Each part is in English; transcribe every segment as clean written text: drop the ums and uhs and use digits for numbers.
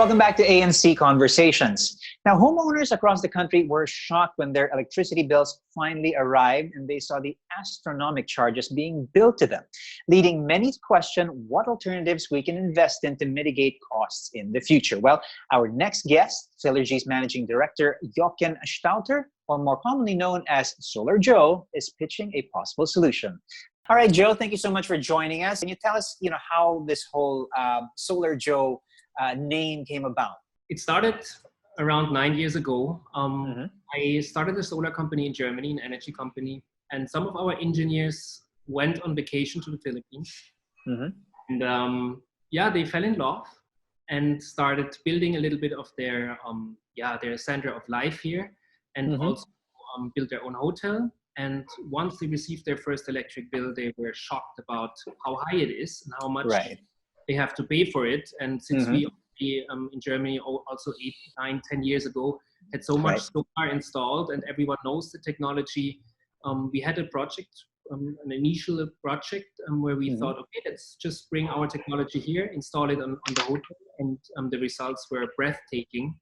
Welcome back to ANC Conversations. Now, homeowners across the country were shocked when their electricity bills finally arrived and they saw the astronomical charges being billed to them, leading many to question what alternatives we can invest in to mitigate costs in the future. Well, our next guest, Solargy's Managing Director, Jochen Stauter, or more commonly known as Solar Joe, is pitching a possible solution. All right, Joe, thank you so much for joining us. Can you tell us, how this whole Solar Joe name came about? It started around 9 years ago. I started a solar company in Germany, an energy company, and some of our engineers went on vacation to the Philippines. And they fell in love and started building a little bit of their center of life here, and also built their own hotel. And once they received their first electric bill, they were shocked about how high it is and how much they have to pay for it. And since we in Germany also 8, 9, 10 years ago had so much solar installed and everyone knows the technology, we had a project, an initial project where we thought, okay, let's just bring our technology here, install it on the hotel, and the results were breathtaking.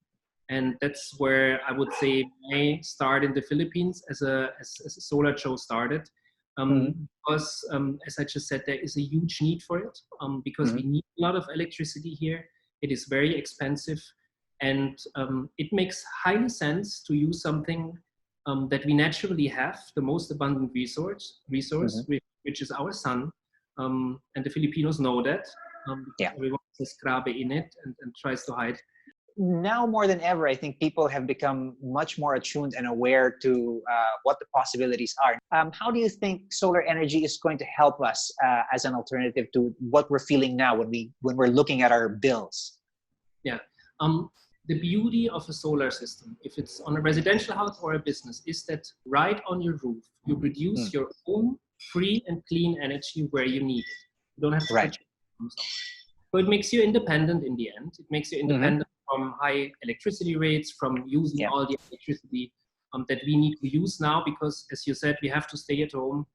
And that's where I would say my start in the Philippines as a Solar Joe started. Because, as I just said, there is a huge need for it because we need a lot of electricity here. It is very expensive, and it makes highly sense to use something that we naturally have, the most abundant resource, which is our sun. And the Filipinos know that. Everyone says grabe in it and tries to hide. Now more than ever, I think people have become much more attuned and aware to what the possibilities are. How do you think solar energy is going to help us as an alternative to what we're feeling now when we're looking at our bills? Yeah, the beauty of a solar system, if it's on a residential house or a business, is that right on your roof, you produce your own free and clean energy where you need it. You don't have to purchase it from somewhere. So it makes you independent in the end. It makes you independent from high electricity rates, from using all the electricity that we need to use now, because as you said, we have to stay at home.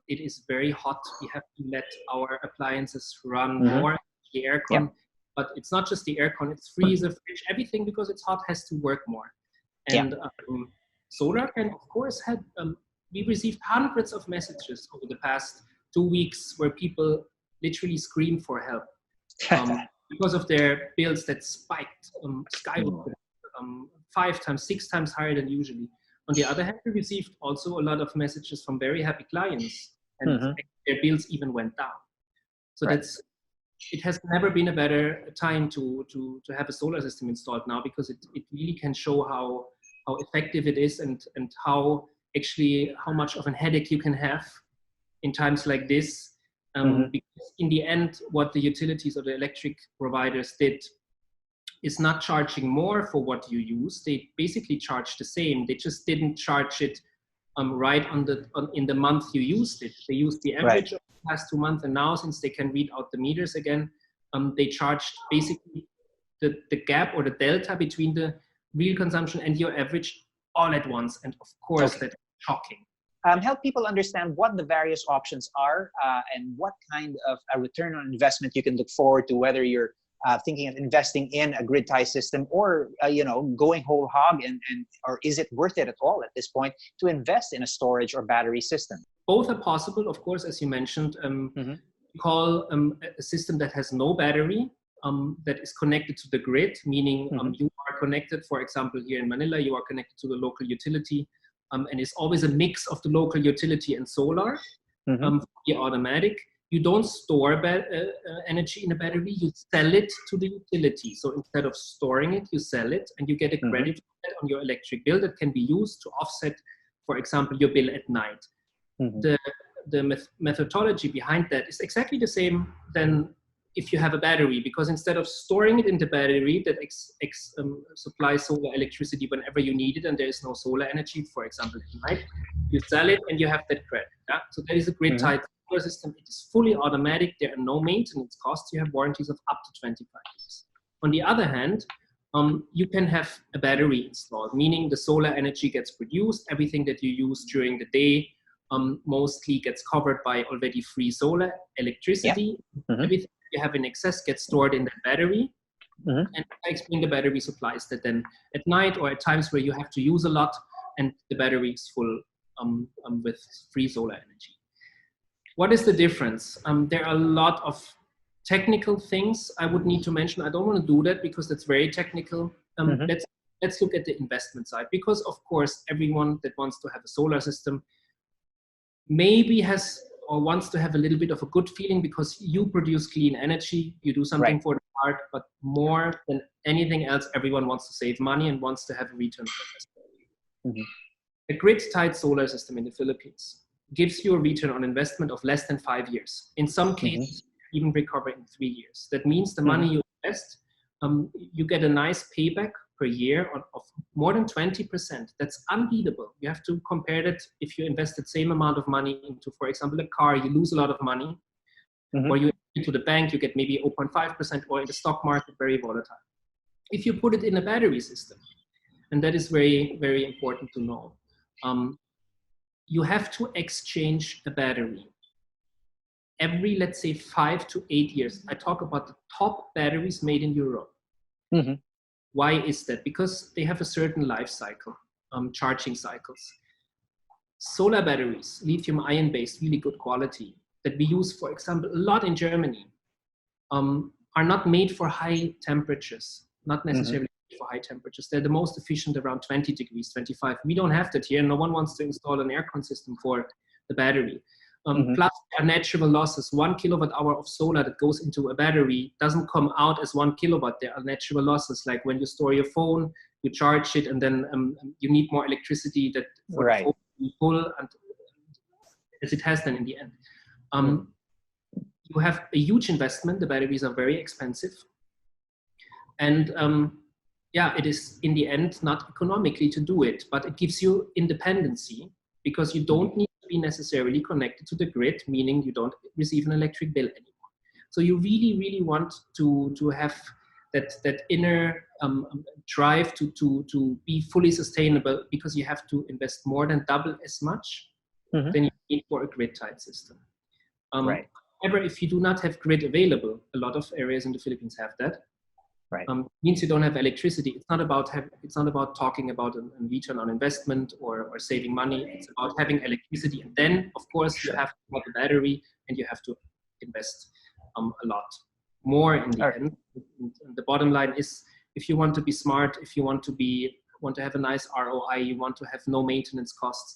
It is very hot. We have to let our appliances run more, the aircon. But it's not just the aircon, it's freezer, fridge, everything, because it's hot has to work more. And solar can, of course, we received hundreds of messages over the past 2 weeks where people literally scream for help. Because of their bills that spiked skyrocketed 5 times, 6 times higher than usually. On the other hand, we received also a lot of messages from very happy clients, and their bills even went down. So it has never been a better time to have a solar system installed now, because it really can show how effective it is and how much of a headache you can have in times like this. Because in the end, what the utilities or the electric providers did is not charging more for what you use. They basically charge the same. They just didn't charge it right in the month you used it. They used the average of the past 2 months, and now since they can read out the meters again, they charged basically the gap or the delta between the real consumption and your average all at once. And of course, that's shocking. Help people understand what the various options are and what kind of a return on investment you can look forward to, whether you're thinking of investing in a grid tie system or going whole hog, or is it worth it at all at this point to invest in a storage or battery system? Both are possible, of course, as you mentioned. We call a system that has no battery, that is connected to the grid, meaning you are connected, for example, here in Manila, you are connected to the local utility. And it's always a mix of the local utility and solar, fully automatic. You don't store energy in a battery, you sell it to the utility. So instead of storing it, you sell it, and you get a credit on your electric bill that can be used to offset, for example, your bill at night. The methodology behind that is exactly the same than if you have a battery, because instead of storing it in the battery that supplies solar electricity whenever you need it and there is no solar energy, for example, at night, you sell it and you have that credit. So that is a grid-tied solar system. It is fully automatic. There are no maintenance costs. You have warranties of up to 25 years. On the other hand, you can have a battery installed, meaning the solar energy gets produced. Everything that you use during the day mostly gets covered by already free solar electricity. Everything you have in excess gets stored in the battery. Mhm. And I explained the battery supplies that then at night or at times where you have to use a lot and the battery is full with free solar energy. What is the difference? There are a lot of technical things I would need to mention. I don't want to do that because that's very technical. Mhm. Let's look at the investment side, because of course everyone that wants to have a solar system maybe has or wants to have a little bit of a good feeling because you produce clean energy, you do something Right. for the art, but more than anything else, everyone wants to save money and wants to have a return on investment. Mhm. A grid-tied solar system in the Philippines gives you a return on investment of less than 5 years. In some cases, even recover in 3 years. That means the money you invest, you get a nice payback per year of more than 20%. That's unbeatable. You have to compare that if you invested same amount of money into, for example, a car, you lose a lot of money, or you into the bank, you get maybe 0.5%, or in the stock market, very volatile. If you put it in a battery system, and that is very, very important to know, you have to exchange a battery every, let's say, 5 to 8 years. I talk about the top batteries made in Europe. Mhm. Why is that? Because they have a certain life cycle, charging cycles. Solar batteries, lithium ion based, really good quality, that we use, for example, a lot in Germany, are not made for high temperatures, not necessarily for high temperatures. They're the most efficient around 20 degrees, 25. We don't have that here. No one wants to install an aircon system for the battery. Plus, there are natural losses. 1 kilowatt hour of solar that goes into a battery doesn't come out as 1 kilowatt. There are natural losses, like when you store your phone, you charge it, and then you need more electricity that for the phone to be full, and as it has then in the end. You have a huge investment. The batteries are very expensive. And yeah, it is in the end not economically to do it, but it gives you independency because you don't need to be necessarily connected to the grid, meaning you don't receive an electric bill anymore. So you really, really want to have that inner drive to be fully sustainable, because you have to invest more than double as much than you need for a grid-tied system. However, if you do not have grid available, a lot of areas in the Philippines have that. Means you don't have electricity. It's not about talking about a return on investment or saving money. It's about having electricity, and then, of course, you have to have a battery and you have to invest a lot more in the end. And the bottom line is, if you want to be smart, if you want to have a nice ROI, you want to have no maintenance costs,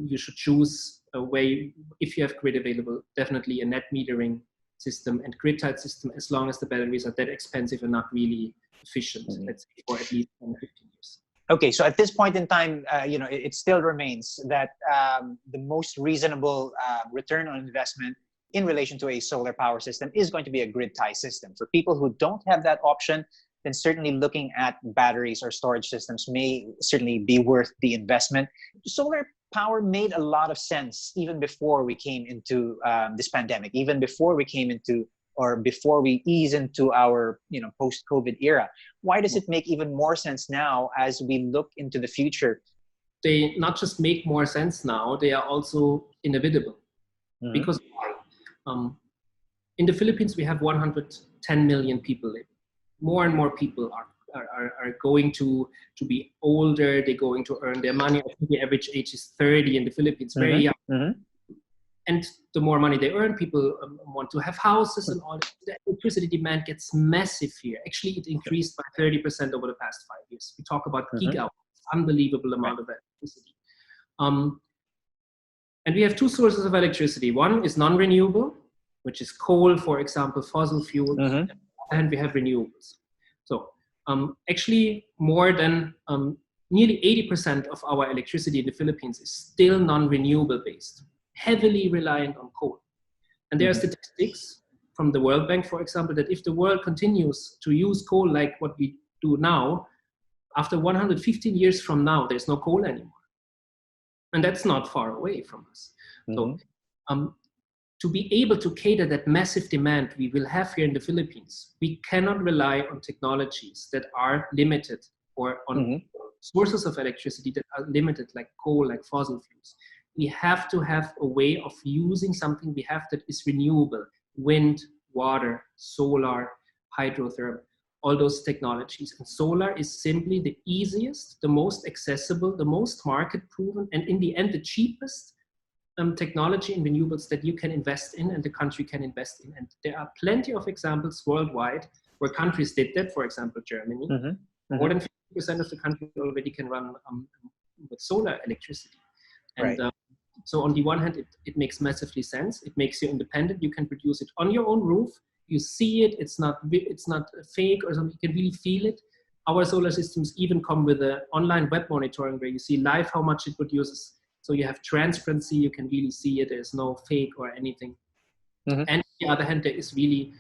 you should choose a way, if you have grid available, definitely a net metering system and grid-tied system, as long as the batteries are that expensive and not really efficient, let's say, for at least 10, 15 years. Okay, so at this point in time, it still remains that the most reasonable return on investment in relation to a solar power system is going to be a grid-tie system. For people who don't have that option, then certainly looking at batteries or storage systems may certainly be worth the investment. Solar power made a lot of sense even before we came into this pandemic, even before we came into, or before we ease into our post-COVID era. Why does it make even more sense now as we look into the future? They not just make more sense now, they are also inevitable. Because in the Philippines, we have 110 million people living. More and more people are going to be older. They're going to earn their money. I think the average age is 30 in the Philippines, very young. And the more money they earn, people want to have houses, and all. The electricity demand gets massive here. Actually, it increased by 30% over the past 5 years. We talk about gigawatts, unbelievable amount of electricity. And we have two sources of electricity. One is non-renewable, which is coal, for example, fossil fuels, and we have renewables. So actually, more than nearly 80% of our electricity in the Philippines is still non-renewable based, heavily reliant on coal. And there are statistics from the World Bank, for example, that if the world continues to use coal like what we do now, after 115 years from now, there's no coal anymore. And that's not far away from us. So to be able to cater that massive demand we will have here in the Philippines, we cannot rely on technologies that are limited, or on sources of electricity that are limited, like coal, like fossil fuels. We have to have a way of using something we have that is renewable: wind, water, solar, hydrothermal. all those technologies. And solar is simply the easiest, the most accessible, the most market proven, and in the end, the cheapest technology in renewables that you can invest in and the country can invest in. And there are plenty of examples worldwide where countries did that. For example, Germany. More than 50% of the country already can run with solar electricity. And so on the one hand, it makes massively sense. It makes you independent. You can produce it on your own roof. You see it. It's not fake or something. You can really feel it. Our solar systems even come with an online web monitoring where you see live how much it produces. So you have transparency. You can really see it. There's no fake or anything. And on the other hand, there is really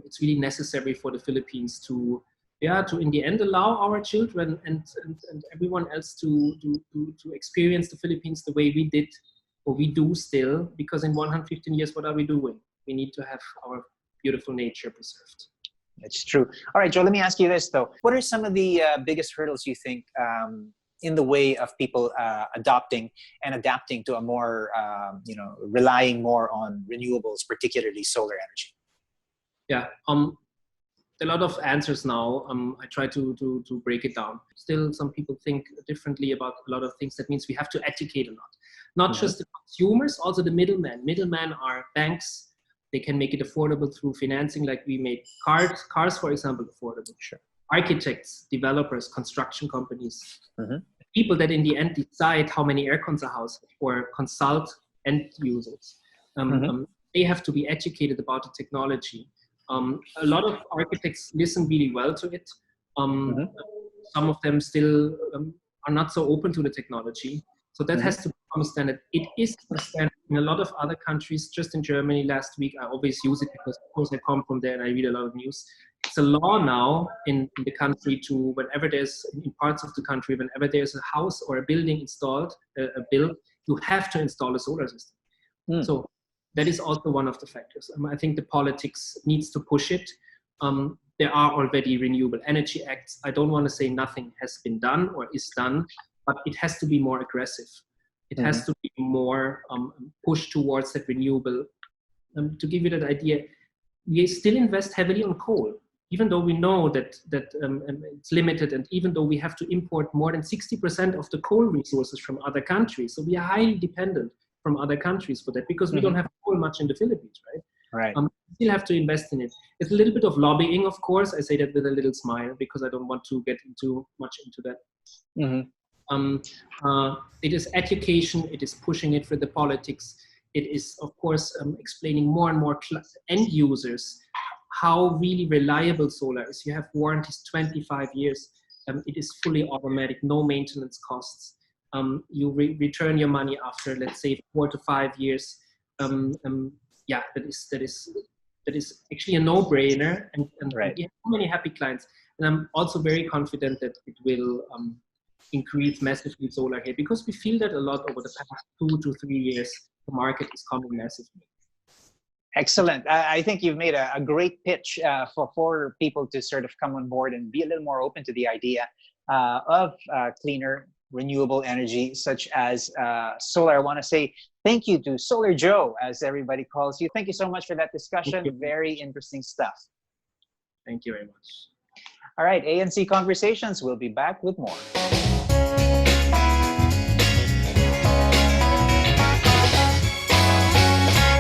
it's really necessary for the Philippines to in the end allow our children and everyone else to experience the Philippines the way we did or we do still, because in 115 years, what are we doing? We need to have our beautiful nature preserved. It's true. All right, Joe, let me ask you this though. What are some of the biggest hurdles you think in the way of people adopting and adapting to a more, relying more on renewables, particularly solar energy? Yeah. A lot of answers now. I try to break it down. Still, some people think differently about a lot of things. That means we have to educate a lot. Not just the consumers, also the middlemen. Middlemen are banks. They can make it affordable through financing, like we made cars, for example, affordable. Sure. Architects, developers, construction companies, people that in the end decide how many air cons a house or consult end users. They have to be educated about the technology. A lot of architects listen really well to it. Some of them still are not so open to the technology. So that has to become a standard. It is a standard in a lot of other countries. Just in Germany last week, I always use it because, of course, I come from there and I read a lot of news. It's a law now in the country to, whenever there's, in parts of the country, whenever there's a house or a building installed, built, you have to install a solar system. So that is also one of the factors. I think the politics needs to push it. There are already renewable energy acts. I don't want to say nothing has been done or is done, but it has to be more aggressive. It has to be more pushed towards that renewable. To give you that idea, we still invest heavily on coal, even though we know that it's limited, and even though we have to import more than 60% of the coal resources from other countries. So we are highly dependent from other countries for that, because we don't have coal much in the Philippines, right? Right. We still have to invest in it. It's a little bit of lobbying, of course. I say that with a little smile because I don't want to get much into that. It is education. It is pushing it for the politics. It is, of course, explaining more and more end users how really reliable solar is. You have warranties 25 years. It is fully automatic, no maintenance costs. You return your money after, let's say, 4 to 5 years. That is actually a no-brainer, and right. We have so many happy clients. And I'm also very confident that it will increase massively solar here, because we feel that a lot over the past 2 to 3 years. The market is coming massively. Excellent. I think you've made a great pitch for people to sort of come on board and be a little more open to the idea of cleaner, renewable energy, such as solar. I want to say thank you to Solar Joe, as everybody calls you. Thank you so much for that discussion. Very interesting stuff. Thank you very much. All right, ANC Conversations. We'll be back with more.